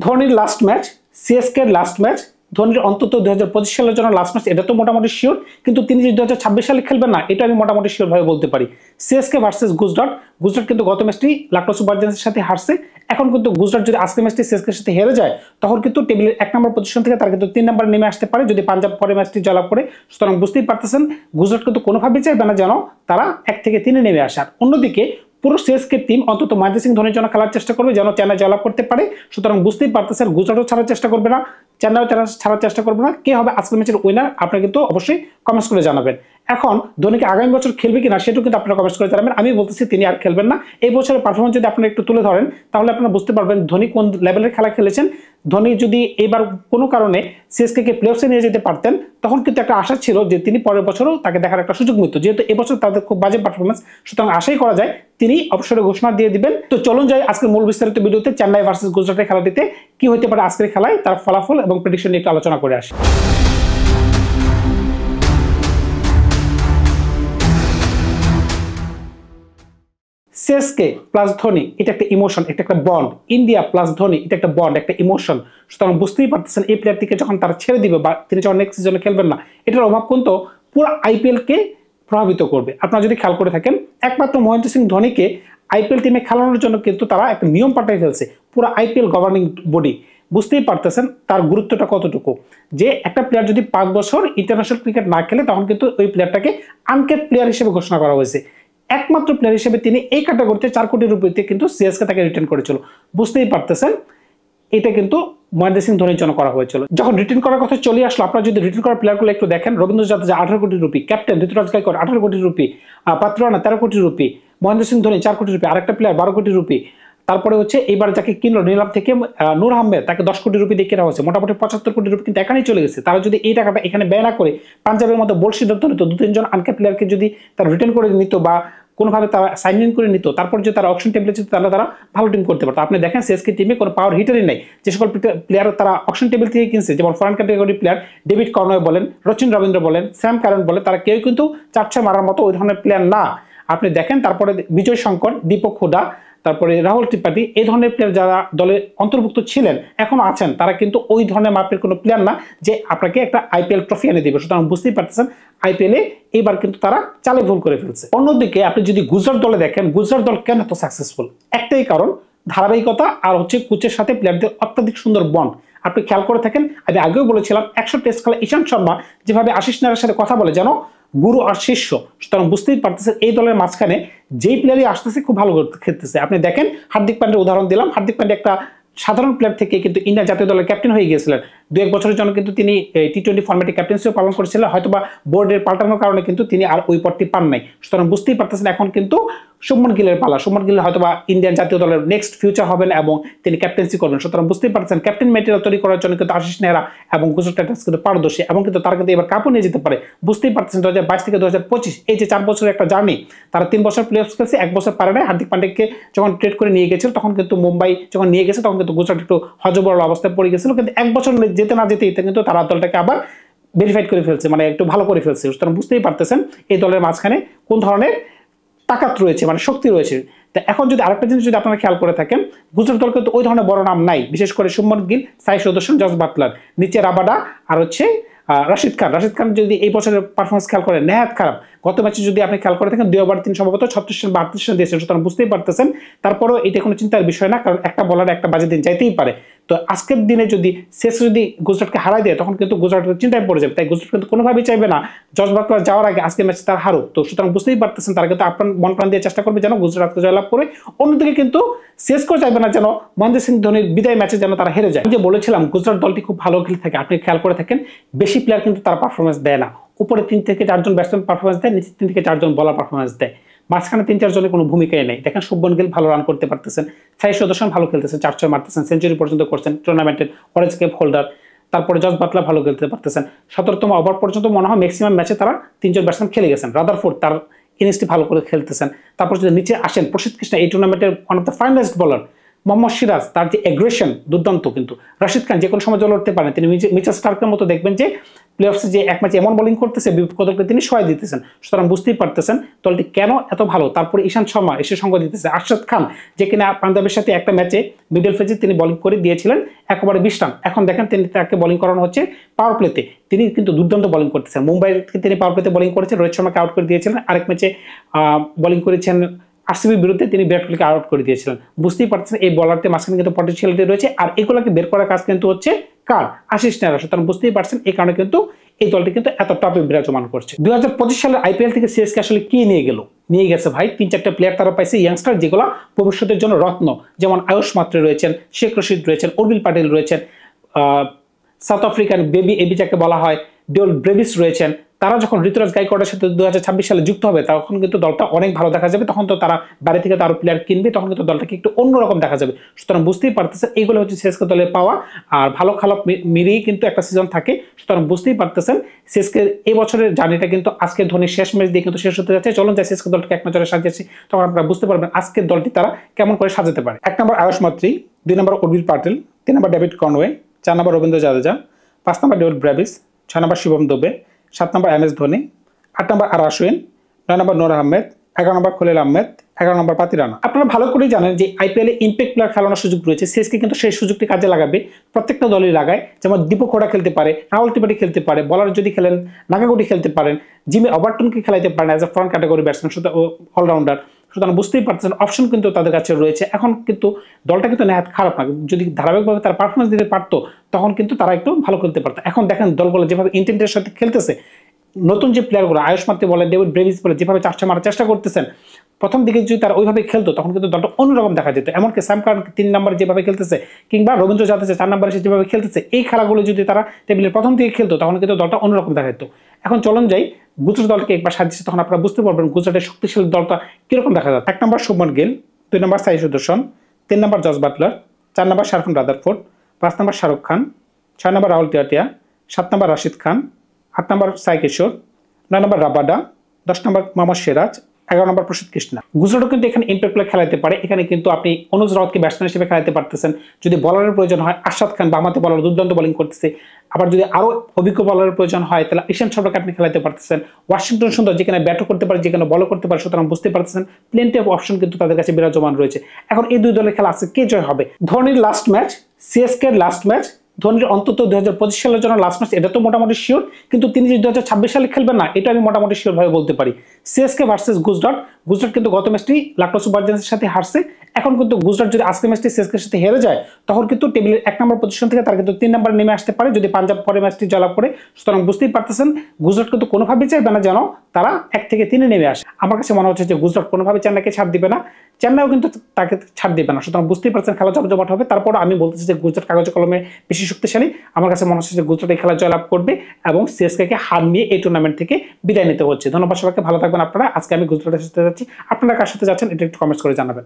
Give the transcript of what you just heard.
ধোনির last match, CSK এর last match, ধোনির অন্তত 2025 সালের জন্য লাস্ট ম্যাচ, এটা তো মোটামুটি শিওর। কিন্তু তিনি যে 2026 সালে খেলবেন না, এটা আমি মোটামুটি শিওর ভাবে বলতে পারি। সিএসকে ভার্সেস গুজরাট, গুজরাট কিন্তু গত ম্যাচটি লখনউ সুপার জায়ান্টসের সাথে হারছে। এখন কিন্তু গুজরাট যদি আজকের ম্যাচটি সিএসকে এর সাথে হেরে যায়, তখন কিন্তু টেবিলের 1 নম্বর পজিশন থেকে তারা কিন্তু 3 নম্বরে নেমে আসতে পারে যদি পাঞ্জাব পরে ম্যাচটি জয়লাভ করে। সুতরাং বুঝতেই পারতেছেন গুজরাট কিন্তু কোনোভাবেই চাইবে না যেন তারা 1 থেকে 3-এ নেমে আসে। আর অন্যদিকে পুরো সিএসকে টিম অন্তত মহেন্দ্র সিং ধোনির জন্য খেলার চেষ্টা করবে যেন চেন্নাই জয়লাভ করতে পারে। সুতরাং বুঝতেই পারতেছেন গুজরাটও ছাড়ার চেষ্টা করবে না, চেন্নাইও ছাড়ার চেষ্টা করবে না। কে হবে আজকের ম্যাচের উইনার আপনারা কিন্তু অবশ্যই কমেন্টস করে জানাবেন। এখন ধোনিকে আগামী বছর খেলবে কিনা সেটাও কিন্তু আপনারা কমেন্টস করে জানাবেন। আমি বলতেছি তিনি আর খেলবেন না। এই বছরের পারফরমেন্স যদি আপনারা একটু তুলে ধরেন, তাহলে আপনারা বুঝতে পারবেন ধোনি কোন লেভেলের খেলা খেলেছেন। ধোনি যদি এবার কোনো কারণে সিএসকে কে প্লেঅফসে নিয়ে যেতে পারতেন, তখন কিন্তু একটা আশা ছিল যে তিনি পরের বছরও তাকে দেখার একটা সুযোগ মিলত। যেহেতু এবছর তাদের খুব বাজে পারফরমেন্স, সুতরাং আশাই করা যায় তিনি অবসরে ঘোষণা দিয়ে দিবেন। তো চলুন যাই আজকের মূল বিস্তারিত ভিডিওতে চেন্নাই ভার্সেস গুজরাটের খেলাটিতে কি হতে পারে আজকের খেলায়, তার ফলাফল এবং প্রেডিকশন নিয়ে একটু আলোচনা করে আসি। সিএসকে প্লাস ধোনি এটা একটা ইমোশন, এটা একটা বন্ড। ইন্ডিয়া প্লাস ধোনি এটা একটা বন্ড, একটা ইমোশন। সুতরাং বুঝতেই পারতেছেন এই প্লেয়ারটিকে যখন তারা ছেড়ে দিবে বা তিনি যখন নেক্সট সিজনে খেলবেন না, এটার অভাব কিন্তু পুরো আইপিএল কে প্রভাবিত করবে। আপনারা যদি খেয়াল করে থাকেন, একমাত্র মহেন্দ্র সিং ধোনিকে আইপিএল টিমে খেলানোর জন্য কিন্তু তারা একটা নিয়ম পাল্টাই ফেলছে পুরো আইপিএল গভর্নিং বডি। বুঝতেই পারতেছেন তার গুরুত্বটা কতটুকু, যে একটা প্লেয়ার যদি 5 বছর ইন্টারন্যাশনাল ক্রিকেট না খেলে, তখন কিন্তু ওই প্লেয়ারটাকে আনকেট প্লেয়ার হিসেবে ঘোষণা করা হয়েছে। একমাত্র প্লেয়ার হিসেবে তিনি এই ক্যাটাগরিতে 4 কোটি রুপিতে কিন্তু সিএসকে তাকে রিটার্ন করেছিল। বুঝতেই পারতেছেন এটা কিন্তু মহেন্দ্র সিং ধোনির জন্য করা হয়েছিল। যখন রিটার্ন করার কথা চলে আসলো, আপনারা যদি রিটার্ন করা প্লেয়ারগুলো একটু দেখেন, রবীন্দ্র জাদেজা 18 কোটি রুপি, ক্যাপ্টেন ঋতুরাজ গায়কোয়াড় 18 কোটি রুপি, পাত্রানা 13 কোটি রুপি, মহেন্দ্র সিং ধোনি 4 কোটি রুপি, আরেকটা প্লেয়ার 12 কোটি রুপি। তারপরে হচ্ছে এইবার যাকে কিনলো নিলাম থেকে নূর আহমেদ, তাকে 10 কোটি রুপি দিয়ে কেনা হয়েছে। মোটামুটি 75 কোটি রুপি কিন্তু এখানেই চলে গেছে। তারা যদি এই টাকাটা এখানে ব্যয় না করে পাঞ্জাবের মতো বোল্ড সিদ্ধান্ত নিত, 2-3 জন আনকে প্লেয়ারকে যদি তারা রিটার্ন করে নিত বা কোনোভাবে তারা সাইন ইন করে নিত, তারপর যে তারা অকশন টেবিলে যেত, তাহলে তারা ভালো টিম করতে পারতো। আপনি দেখেন সিএসকে টিমে কোনো পাওয়ার হিটারই নাই। যে সকল প্লেয়ার তারা অকশন টেবিল থেকে কিনছে, যেমন ফরেন ক্যাটাগরি প্লেয়ার ডেভিড কর্নওয়ে বলেন, রচিন রবীন্দ্র বলেন, স্যাম কারণ বলেন, তারা কেউ কিন্তু 4-6 মারার মতো ওই ধরনের প্লেয়ার না। আপনি দেখেন তারপরে বিজয় শঙ্কর, দীপক হুডা, তারপরে রাহুল ত্রিপাঠী, এই ধরনের প্লেয়ার যারা দলে অন্তর্ভুক্ত ছিলেন এখনো আছেন, তারা কিন্তু ওই ধরনের মাপের কোনো প্লেয়ার না যে আপনাকে একটা আইপিএল ট্রফি এনে দিবে। সুতরাং বুঝতেই পারতেছেন আইপিএলে এইবার কিন্তু তারা চালে ভুল করে ফেলছে। অন্যদিকে আপনি যদি গুজরাট দলে দেখেন, গুজরাট দল কেন এত সাকসেসফুল, একটাই কারণ ধারাবাহিকতা আর হচ্ছে কোচের সাথে প্লেয়ারদের অত্যাধিক সুন্দর বন্ড। আপনি খেয়াল করে থাকেন, আমি আগেও বলেছিলাম 100 টেস্ট খেলা ইশান্ত শর্মা যেভাবে আশিস নেহরার সাথে কথা বলে যেন গুরু আর শিষ্য। সুতরাং বুঝতেই পারতেছেন এই দলের মাঝখানে যেই প্লেয়ারই আসতেছে খুব ভালো খেলতেছে। আপনি দেখেন হার্দিক পান্ডের উদাহরণ দিলাম, হার্দিক পান্ডে একটা সাধারণ প্লেয়ার থেকে কিন্তু ইন্ডিয়া জাতীয় দলের ক্যাপ্টেন হয়ে গিয়েছিলেন। 2-1 বছরের জন্য কিন্তু তিনি টি-20 ফরম্যাটে ক্যাপ্টেন্সিও পালন করেছিলেন। হয়তোবা বোর্ডের পাল্টানোর কারণে কিন্তু তিনি আর ওই পদটি পান নাই। সুতরাং বুঝতেই পারতেছেন এখন কিন্তু শুভমন গিলের পালা। শুভমন গিল হয়তোবা ইন্ডিয়ান জাতীয় দলের নেক্সট ফিউচার হবেন এবং তিনি ক্যাপ্টেন্সি করবেন। সুতরাং বুঝতেই পারছেন ক্যাপ্টেন ম্যাটেরিয়াল তৈরি করার জন্য কিন্তু আশিস নেহরা এবং গুজরাট টাইটান্স কিন্তু পারদর্শী এবং কিন্তু তারা কিন্তু এবার কাপও নিয়ে যেতে পারে। বুঝতেই পারছেন 2022 থেকে 2025 এই যে 4 বছরের একটা জার্নি, তারা 3 বছর প্লেঅফস খেলছে, 1 বছর পারে নাই। হার্দিক পান্ডেকে যখন ট্রেড করে নিয়ে গেছিল, তখন কিন্তু মুম্বাই যখন নিয়ে গেছে, তখন কিন্তু গুজরাট একটু হযবরল অবস্থায় পড়ে গেছিল। কিন্তু 1 বছর যেতে না যেতেই কিন্তু তারা দলটাকে আবার ভেরিফাইড করে ফেলছে, মানে একটু ভালো করে ফেলছে। সুতরাং বুঝতেই পারতেছেন এই দলের মাঝখানে কোন ধরনের তাকাত রয়েছে, মানে শক্তি রয়েছে। তো এখন যদি আরেকটা জিনিস যদি আপনারা খেয়াল করে থাকেন, গুজরাট দল কিন্তু ওই ধরনের বড় নাম নাই, বিশেষ করে শুভমন গিল, সাই সুদর্শন, জস বাটলার, নিচে রাবাডা আর হচ্ছে রাশিদ খান যদি এই বছরের পারফরমেন্স খেয়াল করেন নেহাত খারাপ। গত ম্যাচে যদি আপনি খেয়াল করে থাকেন 2 ওভার তিনি সম্ভবত 36 রান বা 38 রান দিয়েছেন। সুতরাং বুঝতেই পারতেছেন তারপরেও এটা কোনো চিন্তার বিষয় না, কারণ একটা বলার একটা বাজে দিন যাইতেই পারে। তো আজকের দিনে যদি শেষ যদি গুজরাটকে হারাই দেয়, তখন কিন্তু গুজরাটের চিন্তায় পড়ে যাবে। তাই গুজরাট কিন্তু কোনোভাবেই চাইবে না জস বাটলার যাওয়ার আগে আজকের ম্যাচে তার হারুক। তো সুতরাং বুঝতেই পারতেছেন তারা কিন্তু আপনার মন প্রাণ দিয়ে চেষ্টা করবে যেন গুজরাটকে জয়লাভ করে। অন্যদিকে কিন্তু সিএসকেও চাইবে না যেন মহেন্দ্র সিং ধোনির বিদায় ম্যাচে যেন তারা হেরে যায়। আমি যে বলেছিলাম গুজরাট দলটি খুব ভালো খেলে থাকে, আপনি খেয়াল করে থাকেন বেশি প্লেয়ার কিন্তু তারা পারফরমেন্স দেয় না। উপরে 3 থেকে 4 জন ব্যাটসম্যান পারফরমেন্স দেয়, নিচে 3 থেকে 4 জন বলার পারফরমেন্স দেয়, মাঝখানে 3-4 জনের কোনো ভূমিকাই নেই। দেখেন শুভমন গিল ভালো রান করতে পারতেছেন, সাই সুদর্শন ভালো খেলতেছেন, 4-6 মারতেছেন, সেঞ্চুরি পর্যন্ত করছেন, টুর্নামেন্টের অরেঞ্জ ক্যাপ হোল্ডার। তারপরে জস বাটলার ভালো খেলতে পারতেছেন। 17তম ওভার পর্যন্ত মনে হয় ম্যাক্সিমাম ম্যাচে তারা 3 জন ব্যাটসম্যান খেলে গেছেন। রাদারফোর্ড তার ইনিংসটি ভালো করে খেলতেছেন। তারপর যদি নিচে আসেন প্রসিদ্ধ কৃষ্ণ, এই টুর্নামেন্টের one of the finalist bowler, Mohammad Siraj তার যে অ্যাগ্রেশন দুর্দান্ত, কিন্তু রাশিদ খান যে কোনো সময় জ্বলে উঠতে পারেন। তিনি মিচেল স্টার্কের মতো দেখবেন যে প্লে অফসে যে এক ম্যাচে এমন বোলিং করতেছে বিপক্ষ দলকে তিনি সহায় দিতেছেন। সুতরাং বুঝতেই পারতেছেন দলটি কেন এত ভালো। তারপরে ঈশান্ত শর্মা এসে সঙ্গ দিতেছে, আরশাদ খান যে কিনা পাঞ্জাবের সাথে একটা ম্যাচে মিডল ফেজে তিনি বোলিং করে দিয়েছিলেন একেবারে 20 রান, এখন দেখেন তিনি তাকে বোলিং করানো হচ্ছে পাওয়ার প্লেতে, তিনি কিন্তু দুর্দান্ত বোলিং করতেছেন। মুম্বাইয়ের তিনি পাওয়ার প্লেতে বোলিং করেছেন, রোহিত শর্মাকে আউট করে দিয়েছিলেন। আরেক ম্যাচে বোলিং করেছেন আরসিবির বিরুদ্ধে, তিনি বিরাট কোহলিকে আউট করে দিয়েছিলেন। বুঝতেই পারছেন এই বলারটির মাঝখানে কিন্তু পটেনশিয়ালিটি রয়েছে, আর এগুলোকে বের করার কাজ কিন্তু হচ্ছে কার? আশিস নেহরা। সুতরাং বুঝতেই পারছেন এই কারণে কিন্তু এই দলটি কিন্তু এত টপে বিরাজমান করছে। 2025 সালের আইপিএল থেকে সিএসকে আসলে কি নিয়ে গেছে ভাই? 3-4টা প্লেয়ার তারা পাইছে ইয়াংস্টার, যেগুলো ভবিষ্যতের জন্য রত্ন, যেমন আয়ুষ মাত্রে রয়েছেন, শেখ রশিদ রয়েছেন, উর্বিল পাটেল রয়েছেন, সাউথ আফ্রিকান বেবি এবি যাকে বলা হয়, ডেল ব্রেভিস রয়েছেন। তারা যখন ঋতুরাজ গাইকোয়াড়ের সাথে 2026 সালে যুক্ত হবে তখন কিন্তু দলটা অনেক ভালো দেখা যাবে। তখন তো তারা বাইরে থেকে আরো প্লেয়ার কিনবে, তখন কিন্তু দলটাকে একটু অন্যরকম দেখা যাবে। সুতরাং বুঝতেই পারতেছেন এইগুলো হচ্ছে সিএসকে দলের পাওয়া, আর ভালো খারাপ মিলিয়েই কিন্তু একটা সিজন থাকে। সুতরাং বুঝতেই পারতেছেন সিএসকে এই বছরের জার্নিটা কিন্তু আজকে ধোনির শেষ ম্যাচ দিয়ে কিন্তু শেষ হতে যাচ্ছে। চলুন যাই সিএসকে দলটাকে এক নজরে সাজিয়েছি, তখন আপনারা বুঝতে পারবেন আজকের দলটি তারা কেমন করে সাজাতে পারে। 1 নম্বর আয়ুষ মাত্রি, 2 নম্বর উর্বিল পাটেল, 3 নম্বর ডেভিড কনওয়ে, 4 নম্বর রবীন্দ্র জাদেজা, 5 নম্বর ডেভিড ব্রেভিস, 6 নম্বর শিবম দুবে, 7 নম্বর এম এস ধোনি, 8 নম্বর আর আশ্বিন, 9 নম্বর নূর আহমেদ, 11 নম্বর খলিল আহমেদ, 11 নম্বর পাতি রানা। আপনারা ভালো করেই জানেন যে আইপিএলে ইম্প্যাক্ট প্লেয়ার খেলানোর সুযোগ রয়েছে, সিএসকে কিন্তু সেই সুযোগটি কাজে লাগাবে। প্রত্যেকটা দলই লাগায়, যেমন দীপক হোড়া খেলতে পারে, রাহুল ত্রিপাঠী খেলতে পারে, বলার যদি খেলেন নাগাগুটি খেলতে পারেন, জিমি ওভারটনকে খেলাইতে পারেন as a front category batsman, সুতরাং অলরাউন্ডার। সুতরাং বুঝতেই পারছেন অপশন কিন্তু তাদের কাছে রয়েছে। এখন কিন্তু দলটা কিন্তু নেহাত খারাপ না, যদি ধারাবাহিকভাবে তারা পারফরমেন্স দিতে পারতো তখন কিন্তু তারা একটু ভালো খেলতে পারতো। এখন দেখেন দলগুলো যেভাবে ইন্টেন্টের সাথে খেলতেছে, নতুন যে প্লেয়ারগুলো আয়ুষ মাত্রে বলে, ডেভিড ব্রেভিস বলে, যেভাবে চারটা মারার চেষ্টা করতেছেন, প্রথম দিকে যদি তারা ওইভাবে খেলতো তখন কিন্তু দলটা অন্যরকম দেখা যেত। এমনকি স্যাম কার্ন 3 নম্বরে যেভাবে খেলতেছে, কিংবা রবীন্দ্র জাদেজা 4 নম্বরে এসে যেভাবে খেলতেছে, এই খেলাগুলো যদি তারা টেবিলের প্রথম দিকে খেলতো তখন কিন্তু দলটা অন্যরকম দেখা যেত। এখন চলুন যাই গুজরাট দলকে একবার সাজিয়েছে, তখন আপনারা বুঝতে পারবেন গুজরাটের শক্তিশালী দলটা কিরকম দেখা যায়। 1 নম্বর শুভমন গিল, 2 নম্বর সাই সুদর্শন, 3 নম্বর জস বাটলার, 4 নম্বর শারফুল রাদারফোর্ড, 5 নম্বর শাহরুখ খান, 6 নম্বর রাহুল টিয়াটিয়া, 7 নম্বর রাশিদ খান, 8 নম্বর সাই কিশোর, 9 নম্বর রাবাডা, 10 নম্বর মোহাম্মদ সিরাজ, 11 নম্বর প্রসিদ্ধ কৃষ্ণা। গুজরাটও কিন্তু এখানে ইম্প্যাক্ট প্লেয়ার খেলাতে পারে। এখানে কিন্তু আপনি অনুজ রাউতকে ব্যাটসম্যান হিসেবে খেলাতে পারতেছেন। যদি বলারের প্রয়োজন হয়, আরশাদ খান বামহাতে বলার দুর্দান্ত বোলিং করতেছে। আবার যদি আরো অভিজ্ঞ বলারের প্রয়োজন হয় তাহলে ঈশান শর্মাকে আপনি খেলাতে পারতেছেন। ওয়াশিংটন সুন্দর যেখানে ব্যাটও করতে পারে, যেখানে বলও করতে পারে। সুতরাং বুঝতে পারতেছেন প্লেন্টি অফ অপশন কিন্তু তাদের কাছে বিরাজমান রয়েছে। এখন এই দুই দলের খেলা আছে, কে জয় হবে? ধোনির last match, CSK last match, ধোনির অন্তত 2025 সালের জন্য লাস্ট ম্যাচ, এটা তো মোটামুটি শিওর। কিন্তু তিনি যে 2026 সালে খেলবেন না, এটা আমি মোটামুটি শিওর ভাবে বলতে পারি। সিএসকে ভার্সেস গুজরাট, গুজরাট কিন্তু গত ম্যাচটি লখনৌ সুপার জায়ান্টসের সাথে হারছে। এখন কিন্তু গুজরাট যদি আজকের ম্যাচটি সিএসকের সাথে হেরে যায় তখন কিন্তু টেবিলের 1 নম্বর পজিশন থেকে তারা কিন্তু 3 নম্বরে নেমে আসতে পারে যদি পাঞ্জাব পরে ম্যাচটি জয়লাভ করে। সুতরাং বুঝতেই পারতেছেন গুজরাট কিন্তু কোনোভাবেই চাইবে না যেন তারা 1 থেকে 3-এ নেমে আসে। আমার কাছে মনে হচ্ছে যে গুজরাট কোনোভাবে চেন্নাইকে ছাড় দিবে না, চেন্নাইও কিন্তু তাকে ছাড় দিবে না। সুতরাং বুঝতেই পারছেন খেলা জমজমাট হবে। তারপর আমি বলতেছি যে গুজরাট কাগজে কলমে বেশি শক্তিশালী। আমার কাছে মনে হচ্ছে যে গুজরাট এই খেলা জয়লাভ করবে এবং সিএসকে কে হার নিয়ে এই টুর্নামেন্ট থেকে বিদায় নিতে হচ্ছে। ধন্যবাদ সবাইকে, ভালো থাকবেন আপনারা। আজকে আমি গুজরাটের সাথে যাচ্ছি, আপনারা কার সাথে যাচ্ছেন এটা একটু কমেন্টস করে জানাবেন।